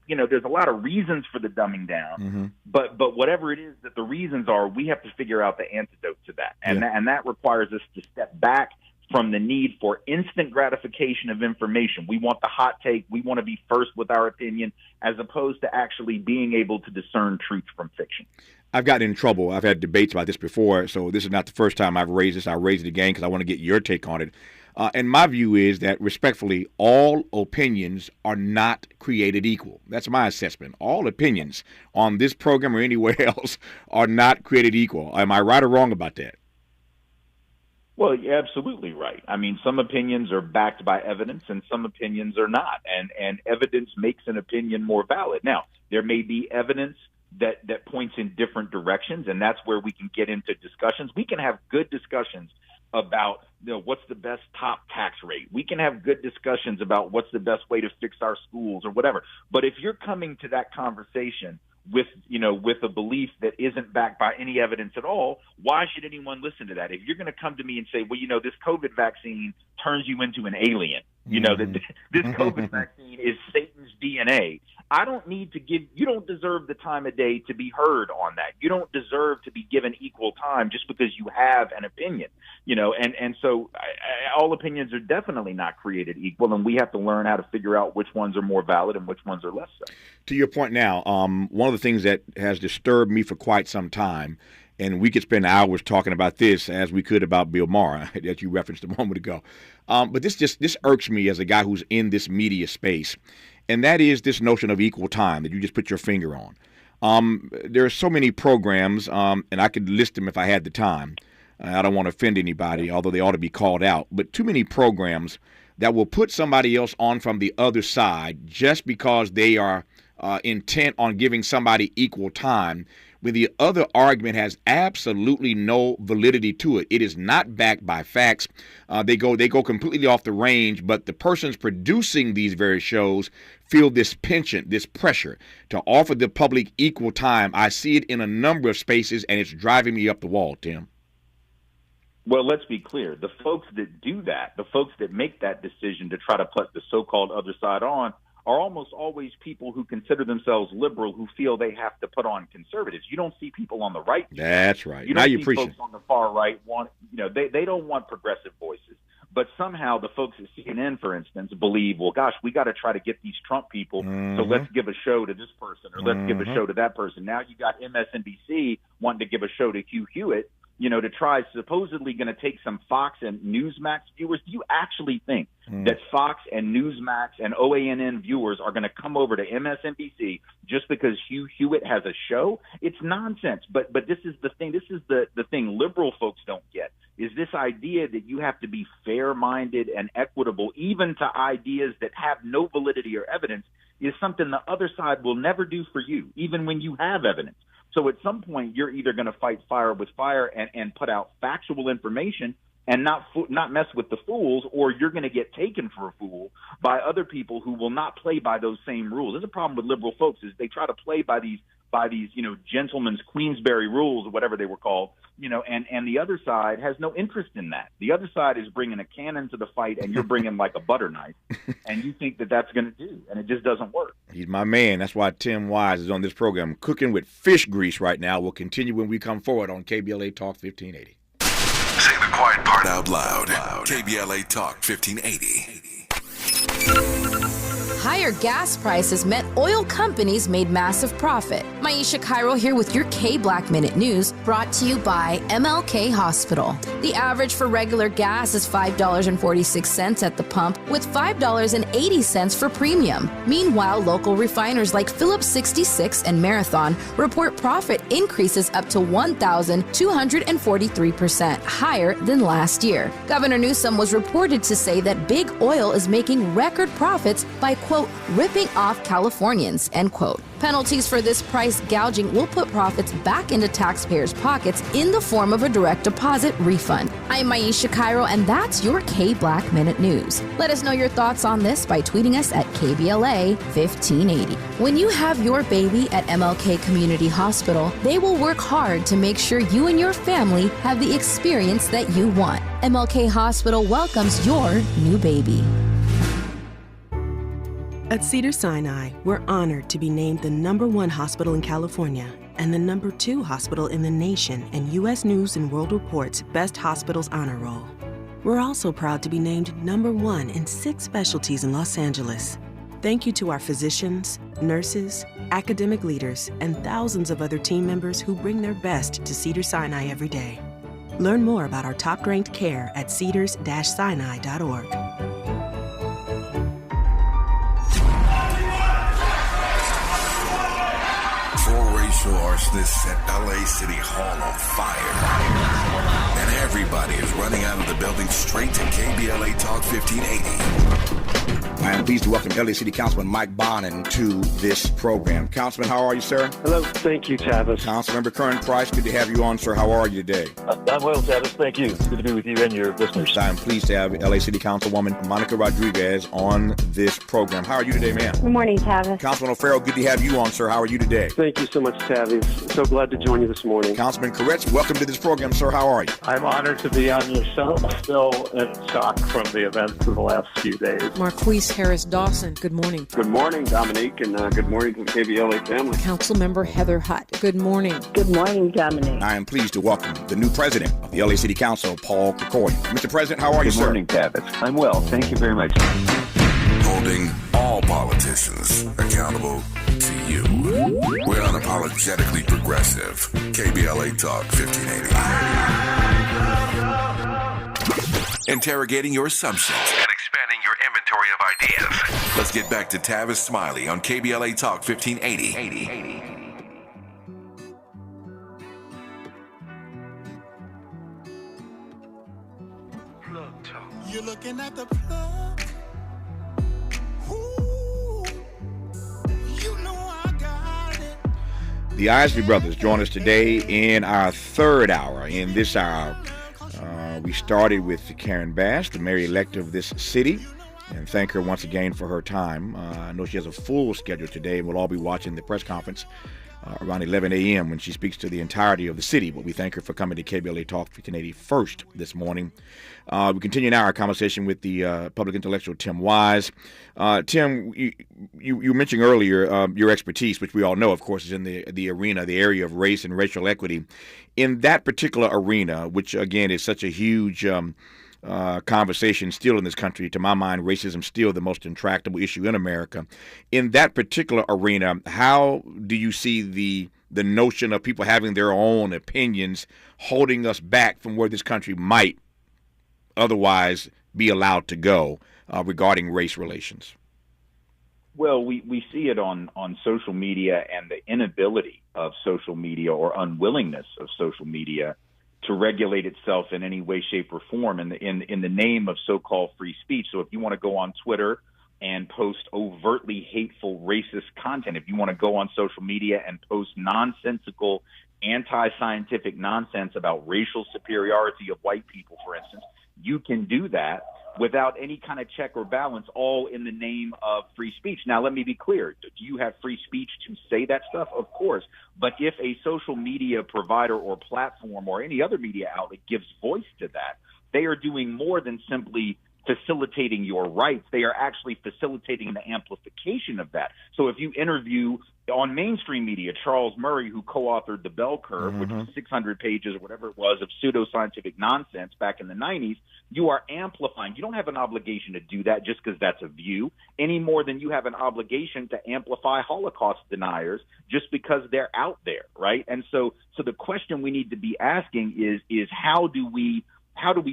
there's a lot of reasons for the dumbing down, but whatever it is that the reasons are, we have to figure out the antidote to that. And that requires us to step back from the need for instant gratification of information. We want the hot take. We want to be first with our opinion, as opposed to actually being able to discern truth from fiction. I've gotten in trouble. I've had debates about this before, so this is not the first time I've raised this. I raised it again because I want to get your take on it. And my view is that, respectfully, all opinions are not created equal. That's my assessment. All opinions on this program or anywhere else are not created equal. Am I right or wrong about that? Well, you're absolutely right. I mean, some opinions are backed by evidence and some opinions are not. And evidence makes an opinion more valid. Now, there may be evidence that points in different directions, and that's where we can get into discussions. We can have good discussions about what's the best top tax rate. We can have good discussions about what's the best way to fix our schools or whatever. But if you're coming to that conversation with a belief that isn't backed by any evidence at all, why should anyone listen to that? If you're going to come to me and say, well, this COVID vaccine turns you into an alien, that this COVID vaccine is Satan's DNA, I don't need to you don't deserve the time of day to be heard on that. You don't deserve to be given equal time just because you have an opinion, and so all opinions are definitely not created equal, and we have to learn how to figure out which ones are more valid and which ones are less so. To your point now, one of the things that has disturbed me for quite some time, and we could spend hours talking about this as we could about Bill Maher that you referenced a moment ago, but this irks me as a guy who's in this media space. And that is this notion of equal time that you just put your finger on. There are so many programs, and I could list them if I had the time, I don't want to offend anybody, although they ought to be called out, but too many programs that will put somebody else on from the other side just because they are intent on giving somebody equal time, when the other argument has absolutely no validity to it. It is not backed by facts. They go completely off the range, but the persons producing these various shows feel this penchant, this pressure to offer the public equal time. I see it in a number of spaces, and it's driving me up the wall, Tim. Well, let's be clear. The folks that do that, the folks that make that decision to try to put the so-called other side on, are almost always people who consider themselves liberal, who feel they have to put on conservatives. You don't see people on the right. That's right. You don't see folks on the far right want, they don't want progressive voices. But somehow the folks at CNN, for instance, believe, well, gosh, we got to try to get these Trump people, so let's give a show to this person, or let's give a show to that person. Now you got MSNBC wanting to give a show to Hugh Hewitt, to try, supposedly going to take some Fox and Newsmax viewers. Do you actually think that Fox and Newsmax and OANN viewers are going to come over to MSNBC just because Hugh Hewitt has a show? It's nonsense. But this is the thing. This is the thing liberal folks don't get, is this idea that you have to be fair-minded and equitable, even to ideas that have no validity or evidence, is something the other side will never do for you, even when you have evidence. So at some point, you're either going to fight fire with fire and put out factual information and not mess with the fools, or you're going to get taken for a fool by other people who will not play by those same rules. There's a problem with liberal folks, is they try to play by these gentlemen's Queensberry rules, or whatever they were called, and the other side has no interest in that. The other side is bringing a cannon to the fight, and you're bringing like a butter knife, and you think that that's going to do, and it just doesn't work. He's my man. That's why Tim Wise is on this program, cooking with fish grease right now. We'll continue when we come forward on KBLA Talk 1580. Say the quiet part out loud. KBLA Talk 1580. Higher gas prices meant oil companies made massive profit. Maisha Cairo here with your K-Black Minute News, brought to you by MLK Hospital. The average for regular gas is $5.46 at the pump, with $5.80 for premium. Meanwhile, local refiners like Phillips 66 and Marathon report profit increases up to 1,243% higher than last year. Governor Newsom was reported to say that big oil is making record profits by, quote, ripping off Californians, end quote. Penalties for this price gouging will put profits back into taxpayers' pockets in the form of a direct deposit refund. I'm Maisha Cairo, and that's your K-Black Minute News. Let us know your thoughts on this by tweeting us at KBLA 1580. When you have your baby at MLK Community Hospital, they will work hard to make sure you and your family have the experience that you want. MLK Hospital welcomes your new baby. At Cedars-Sinai, we're honored to be named the #1 hospital in California and the #2 hospital in the nation in U.S. News & World Report's Best Hospitals Honor Roll. We're also proud to be named #1 in 6 specialties in Los Angeles. Thank you to our physicians, nurses, academic leaders, and thousands of other team members who bring their best to Cedars-Sinai every day. Learn more about our top-ranked care at cedars-sinai.org. Racial arsonists set LA City Hall on fire. And everybody is running out of the building straight to KBLA Talk 1580. I am pleased to welcome LA City Councilman Mike Bonin to this program. Councilman, how are you, sir? Hello. Thank you, Tavis. Councilmember Kern Price, good to have you on, sir. How are you today? I'm well, Tavis. Thank you. Good to be with you and your listeners. I am pleased to have LA City Councilwoman Monica Rodriguez on this program. How are you today, ma'am? Good morning, Tavis. Councilman O'Farrell, good to have you on, sir. How are you today? Thank you so much, Tavis. So glad to join you this morning. Councilman Koretz, welcome to this program, sir. How are you? I'm honored to be on your show. Still in shock from the events of the last few days. Marquise Harris Dawson, good morning. Good morning, Dominique, and good morning to the KBLA family. Councilmember Heather Hutt, good morning. Good morning, Dominique. I am pleased to welcome the new president of the LA City Council, Paul Kokoya. Mr. President, how are you, sir? Good morning, Tavis. I'm well. Thank you very much. Holding all politicians accountable to you. We're unapologetically progressive. KBLA Talk 1580. Interrogating your assumptions and expanding your inventory of ideas. Let's get back to Tavis Smiley on KBLA Talk 1580. You're looking at the plug. Ooh, you know I got it. The Isley Brothers join us today in our third hour. In this hour, we started with Karen Bass, the mayor-elect of this city, and thank her once again for her time. I know she has a full schedule today, and we'll all be watching the press conference around 11 a.m. when she speaks to the entirety of the city. But we thank her for coming to KBLA Talk 1580 first this morning. We continue now our conversation with the public intellectual Tim Wise. Tim, you mentioned earlier your expertise, which we all know, of course, is in the arena, the area of race and racial equity. In that particular arena, which, again, is such a huge conversation still in this country, to my mind, racism still the most intractable issue in America. In that particular arena, how do you see the notion of people having their own opinions holding us back from where this country might otherwise be allowed to go regarding race relations? Well, we see it on social media, and the inability of social media or unwillingness of social media to regulate itself in any way, shape, or form in the name of so-called free speech. So if you want to go on Twitter and post overtly hateful, racist content, if you want to go on social media and post nonsensical, anti-scientific nonsense about racial superiority of white people, for instance, you can do that without any kind of check or balance, all in the name of free speech. Now, let me be clear. Do you have free speech to say that stuff? Of course. But if a social media provider or platform or any other media outlet gives voice to that, they are doing more than simply facilitating your rights. They are actually facilitating the amplification of that. So if you interview on mainstream media Charles Murray, who co-authored The Bell Curve, which was 600 pages or whatever it was of pseudoscientific nonsense back in the 90s, you are amplifying. You don't have an obligation to do that just because that's a view, any more than you have an obligation to amplify Holocaust deniers just because they're out there, right? And so the question we need to be asking is how do we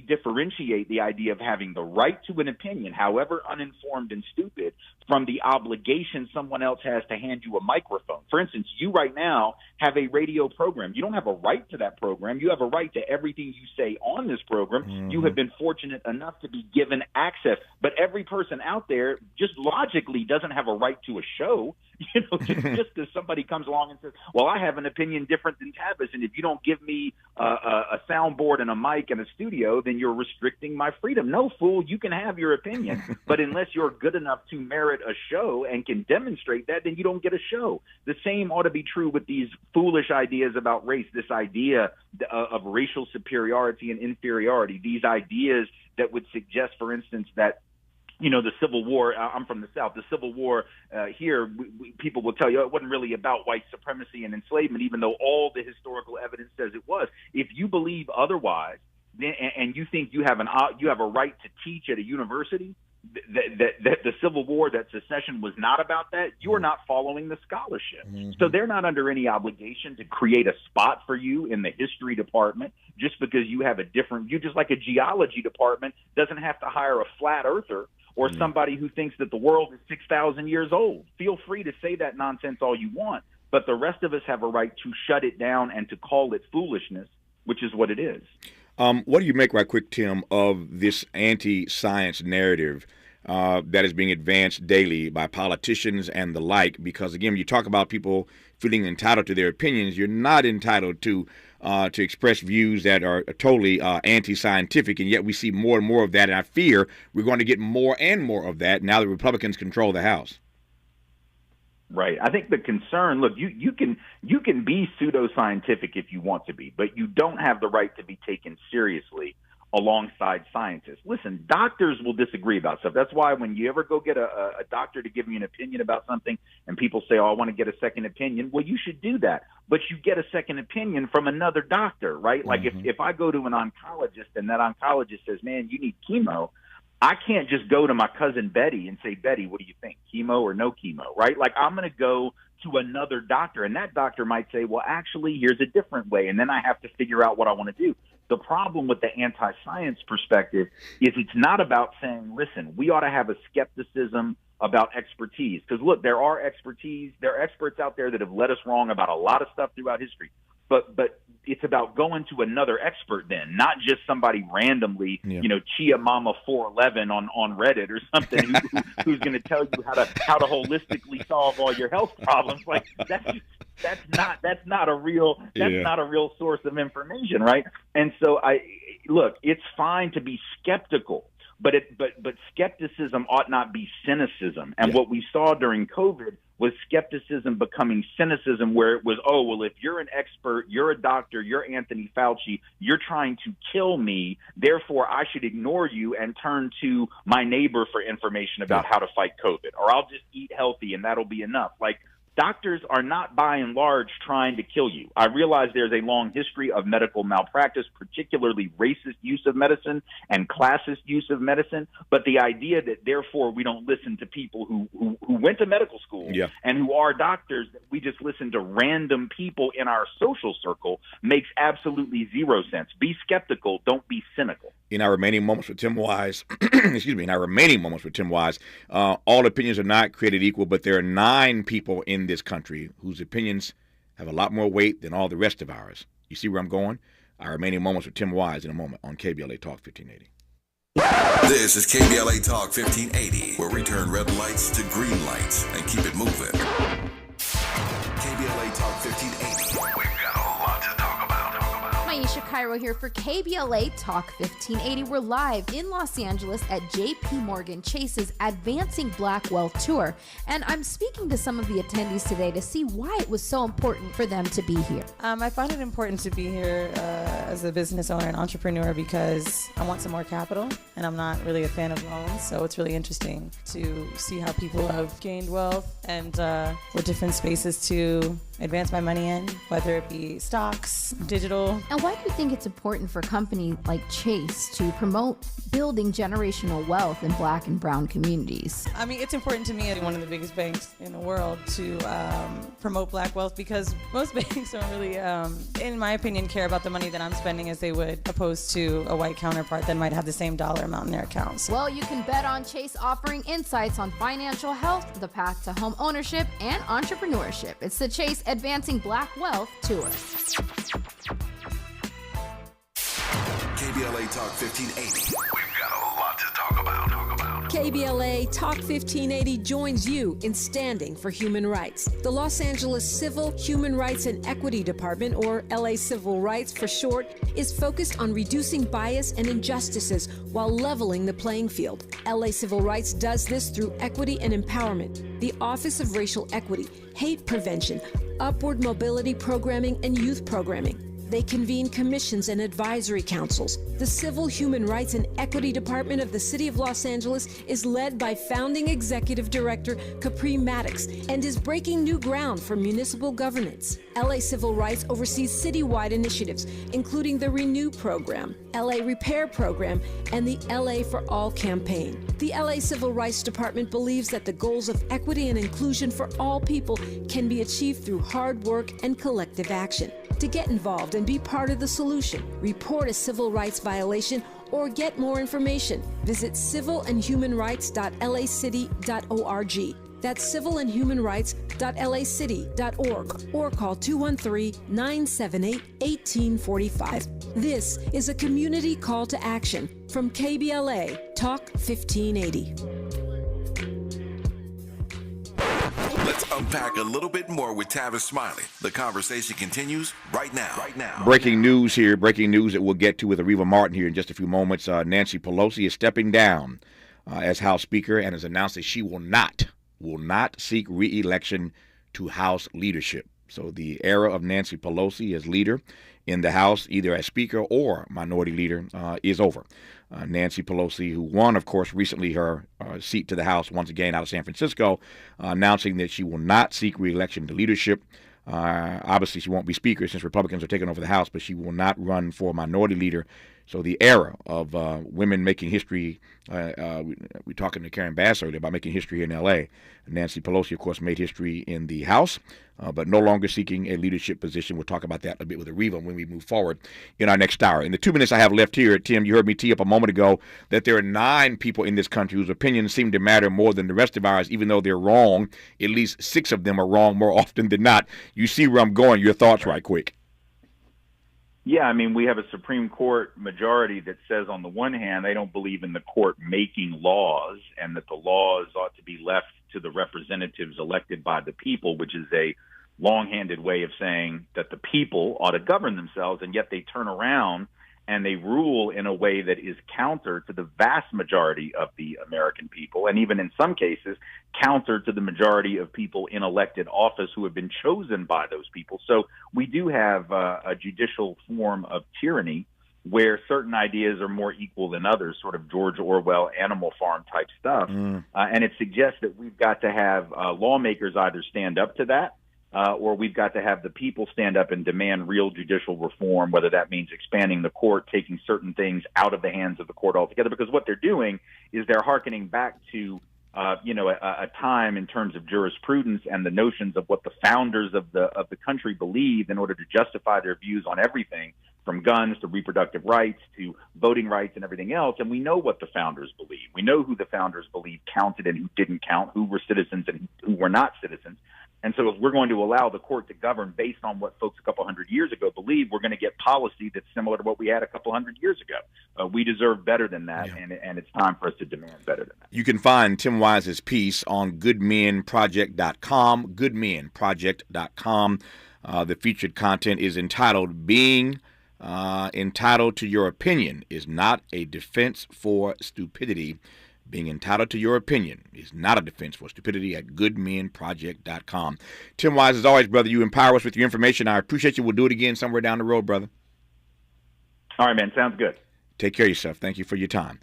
differentiate the idea of having the right to an opinion, however uninformed and stupid, from the obligation someone else has to hand you a microphone? For instance, you right now have a radio program. You don't have a right to that program. You have a right to everything you say on this program. You have been fortunate enough to be given access. But every person out there just logically doesn't have a right to a show. Just because somebody comes along and says, well, I have an opinion different than Tavis, and if you don't give me a soundboard and a mic and a studio, then you're restricting my freedom. No, fool, you can have your opinion, but unless you're good enough to merit a show and can demonstrate that, then you don't get a show. The same ought to be true with these foolish ideas about race, this idea of racial superiority and inferiority, these ideas that would suggest, for instance, that the Civil War, I'm from the South, the Civil War here, people will tell you it wasn't really about white supremacy and enslavement, even though all the historical evidence says it was. If you believe otherwise, and you think you have a right to teach at a university that the Civil War, that secession was not about that, you are not following the scholarship. So they're not under any obligation to create a spot for you in the history department just because you have a different view. Just like a geology department doesn't have to hire a flat earther or somebody who thinks that the world is 6,000 years old. Feel free to say that nonsense all you want, but the rest of us have a right to shut it down and to call it foolishness, which is what it is. What do you make, right quick, Tim, of this anti-science narrative that is being advanced daily by politicians and the like? Because, again, you talk about people feeling entitled to their opinions. You're not entitled to express views that are totally anti-scientific, and yet we see more and more of that, and I fear we're going to get more and more of that now that Republicans control the House. Right. I think the concern, look, you can be pseudoscientific if you want to be, but you don't have the right to be taken seriously alongside scientists. Listen, doctors will disagree about stuff. That's why when you ever go get a doctor to give you an opinion about something and people say, oh, I want to get a second opinion, well, you should do that. But you get a second opinion from another doctor, right? Like if I go to an oncologist and that oncologist says, man, you need chemo, I can't just go to my cousin Betty and say, Betty, what do you think, chemo or no chemo, right? Like I'm going to go to another doctor, and that doctor might say, well, actually, here's a different way, and then I have to figure out what I want to do. The problem with the anti-science perspective is it's not about saying, listen, we ought to have a skepticism about expertise. Because, look, there are experts out there that have led us wrong about a lot of stuff throughout history. but it's about going to another expert then, not just somebody randomly, Chia Mama 411 on Reddit or something who's going to tell you how to holistically solve all your health problems. Like that's not a real source of information, right? And so it's fine to be skeptical, but skepticism ought not be cynicism. And what we saw during COVID was skepticism becoming cynicism, where it was, if you're an expert, you're a doctor, you're Anthony Fauci, you're trying to kill me, therefore I should ignore you and turn to my neighbor for information about how to fight COVID, or I'll just eat healthy and that'll be enough. Like, doctors are not, by and large, trying to kill you. I realize there's a long history of medical malpractice, particularly racist use of medicine and classist use of medicine. But the idea that, therefore, we don't listen to people who went to medical school and who are doctors, that we just listen to random people in our social circle, makes absolutely zero sense. Be skeptical. Don't be cynical. In our remaining moments with Tim Wise, all opinions are not created equal, but there are 9 people in this country whose opinions have a lot more weight than all the rest of ours. You see where I'm going? Our remaining moments with Tim Wise in a moment on KBLA Talk 1580. This is KBLA Talk 1580, where we turn red lights to green lights and keep it moving. KBLA Talk 1580. We've got a lot to talk about. Maisha Cairo here for KBLA Talk 1580. We're live in Los Angeles at JP Morgan Chase's Advancing Black Wealth Tour. And I'm speaking to some of the attendees today to see why it was so important for them to be here. I find it important to be here as a business owner and entrepreneur because I want some more capital, and I'm not really a fan of loans. So it's really interesting to see how people have gained wealth and what different spaces to advance my money in, whether it be stocks, digital. And why do you think it's important for a company like Chase to promote building generational wealth in Black and brown communities? I mean, it's important to me as one of the biggest banks in the world to promote Black wealth, because most banks don't really, in my opinion, care about the money that I'm spending as they would, opposed to a white counterpart that might have the same dollar amount in their accounts. Well, you can bet on Chase offering insights on financial health, the path to home ownership, and entrepreneurship. It's the Chase Advancing Black Wealth Tour. KBLA Talk 1580. We've got a lot to talk about. KBLA Talk 1580 joins you in standing for human rights. The Los Angeles Civil, Human Rights and Equity Department, or LA Civil Rights for short, is focused on reducing bias and injustices while leveling the playing field. LA Civil Rights does this through equity and empowerment, the Office of Racial Equity, Hate Prevention, Upward Mobility Programming, and Youth Programming. They convene commissions and advisory councils. The Civil, Human Rights and Equity Department of the City of Los Angeles is led by founding executive director Capri Maddox and is breaking new ground for municipal governance. LA Civil Rights oversees citywide initiatives, including the Renew Program, LA Repair Program, and the LA for All campaign. The LA Civil Rights Department believes that the goals of equity and inclusion for all people can be achieved through hard work and collective action. To get involved and be part of the solution, report a civil rights violation, or get more information, visit civilandhumanrights.lacity.org. That's civilandhumanrights.lacity.org, or call 213-978-1845. This is a community call to action from KBLA Talk 1580. Let's unpack a little bit more with Tavis Smiley. The conversation continues right now. Breaking news here. Breaking news that we'll get to with Areva Martin here in just a few moments. Nancy Pelosi is stepping down as House Speaker and has announced that she will not seek re-election to House leadership. So the era of Nancy Pelosi as leader in the House, either as Speaker or Minority Leader, is over. Nancy Pelosi, who won, of course, recently her seat to the House once again out of San Francisco, announcing that she will not seek re-election to leadership. Obviously, she won't be Speaker since Republicans are taking over the House, but she will not run for Minority Leader. So the era of women making history, we're talking to Karen Bass earlier about making history here in L.A. Nancy Pelosi, of course, made history in the House, but no longer seeking a leadership position. We'll talk about that a bit with Areva when we move forward in our next hour. In the 2 minutes I have left here, Tim, you heard me tee up a moment ago that there are 9 people in this country whose opinions seem to matter more than the rest of ours, even though they're wrong. At least 6 of them are wrong more often than not. You see where I'm going. Your thoughts right quick. Yeah, I mean, we have a Supreme Court majority that says on the one hand they don't believe in the court making laws and that the laws ought to be left to the representatives elected by the people, which is a long-handed way of saying that the people ought to govern themselves, and yet they turn around and they rule in a way that is counter to the vast majority of the American people, and even in some cases counter to the majority of people in elected office who have been chosen by those people. So we do have a judicial form of tyranny where certain ideas are more equal than others, sort of George Orwell, Animal Farm type stuff. And it suggests that we've got to have lawmakers either stand up to that, or we've got to have the people stand up and demand real judicial reform, whether that means expanding the court, taking certain things out of the hands of the court altogether, because what they're doing is they're hearkening back to a time in terms of jurisprudence and the notions of what the founders of the country believed in order to justify their views on everything, from guns to reproductive rights to voting rights and everything else. And we know what the founders believed. We know who the founders believed counted and who didn't count, who were citizens and who were not citizens. And so if we're going to allow the court to govern based on what folks a couple hundred years ago believed, we're going to get policy that's similar to what we had a couple hundred years ago. We deserve better than that, and it's time for us to demand better than that. You can find Tim Wise's piece on goodmenproject.com, goodmenproject.com. The featured content is entitled Being Entitled to Your Opinion is Not a Defense for Stupidity. Being entitled to your opinion is not a defense for stupidity at goodmenproject.com. Tim Wise, as always, brother, you empower us with your information. I appreciate you. We'll do it again somewhere down the road, brother. All right, man. Sounds good. Take care of yourself. Thank you for your time.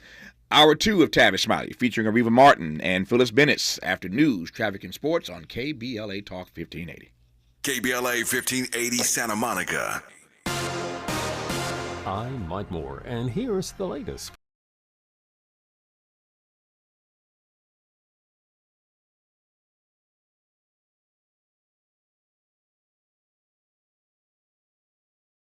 Hour 2 of Tavis Smiley, featuring Areva Martin and Phyllis Bennett's after news, traffic, and sports on KBLA Talk 1580. KBLA 1580 Santa Monica. I'm Mike Moore, and here's the latest.